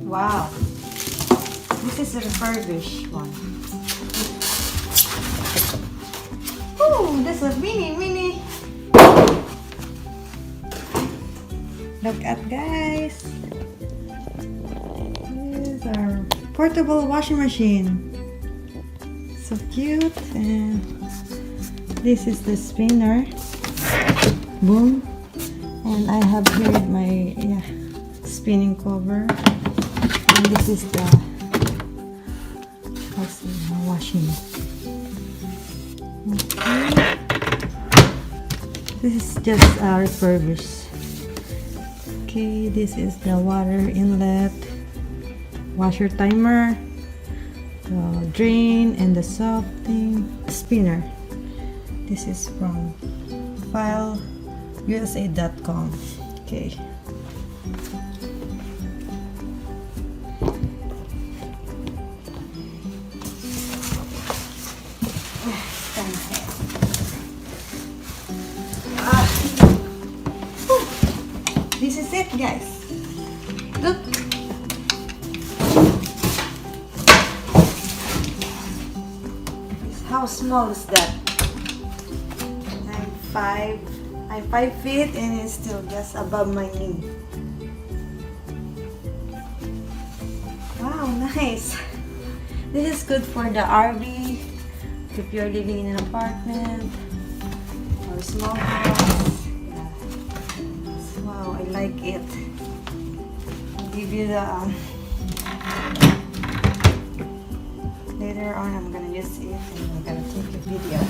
Wow. This is a refurbished one. Oh, this is mini. Look at guys. This is our portable washing machine. So cute. And this is the spinner. Boom. And I have here my spinning cover. And this is the washing. Okay. This is just refurbished. Okay, this is the water inlet, washer timer, the drain, and the softening spinner. This is from Pyle USA.com. Okay. This is it, guys. Look. How small is that? I'm 5 feet and it's still just above my knee. Wow, nice. This is good for the RV if you're living in an apartment or small house. Yeah. Wow, I like it. I'll give you the later on I'm gonna use it and I'm gonna take a video.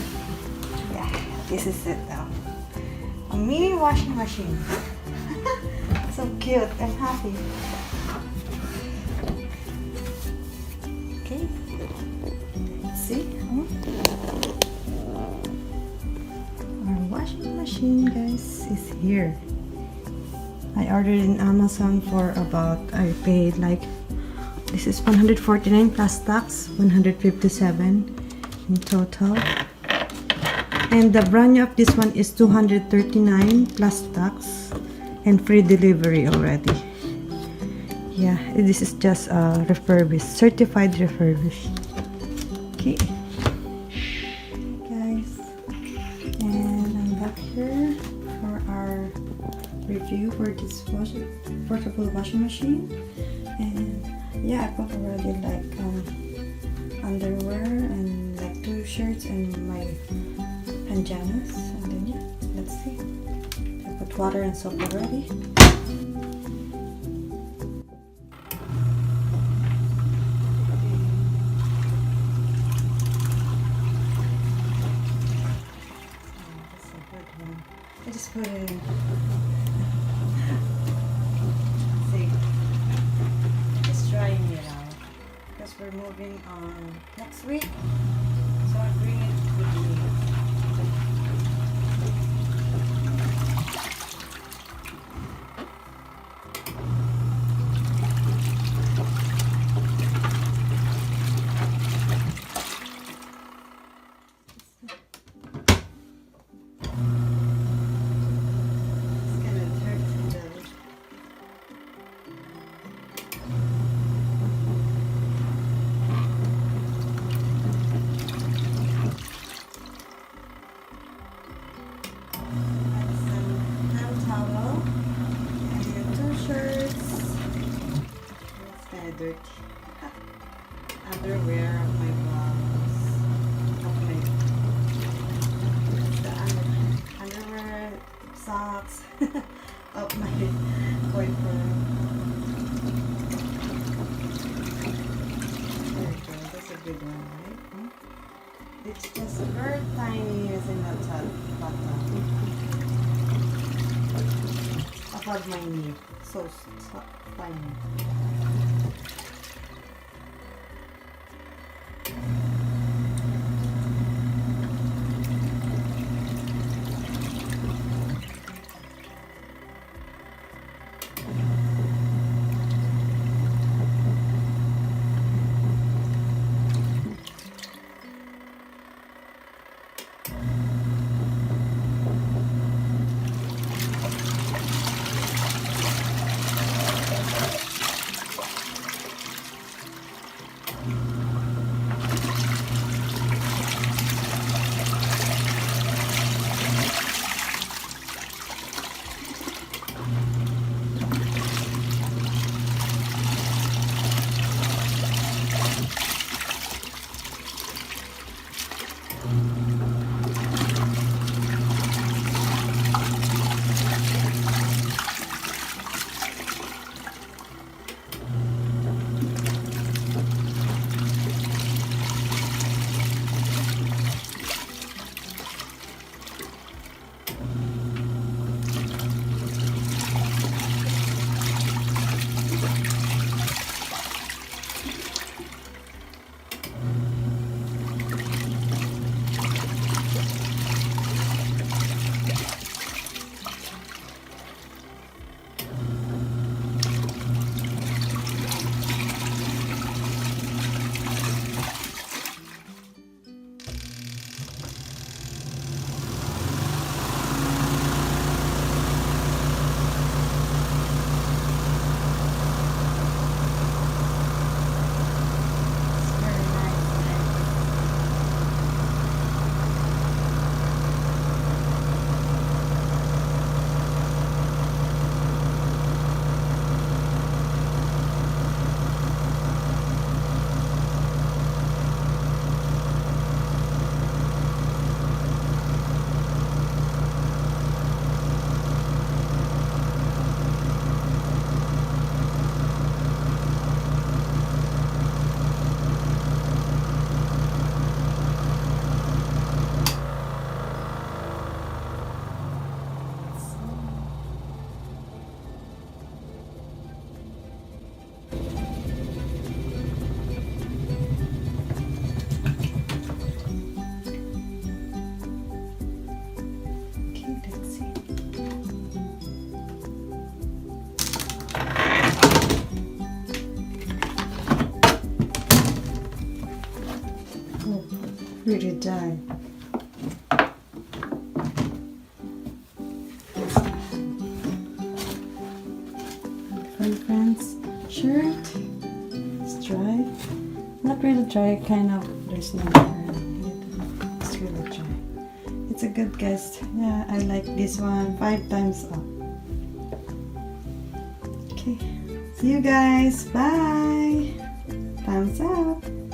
Yeah, this is it now. A mini washing machine. So cute. I'm happy. Okay. See? Our washing machine, guys, is here. I ordered in Amazon for about, I paid like, this is 149 plus tax, 157 in total. And the brand new of this one is 239 plus tax and free delivery already. Yeah, this is just refurbished, certified refurbished. Okay, guys, and I'm back here for our review for this portable washing machine. And yeah, I bought already like underwear and like 2 shirts and my pajamas. And then yeah, let's see. I put water and soap already. I just put it in. See, just trying it out because we're moving on next week, so I bring it with me. Dirty underwear of my blouse, the underwear, socks of my boyfriend. There we go, that's a good one, right? It's just very tiny as in that bottom above my knee, so tiny. really dry. Friends, shirt. It's dry. Not really dry, kind of. There's no hair. It's really dry. It's a good guess. Yeah, I like this one. 5 times up. Okay. See you guys. Bye. Thumbs up.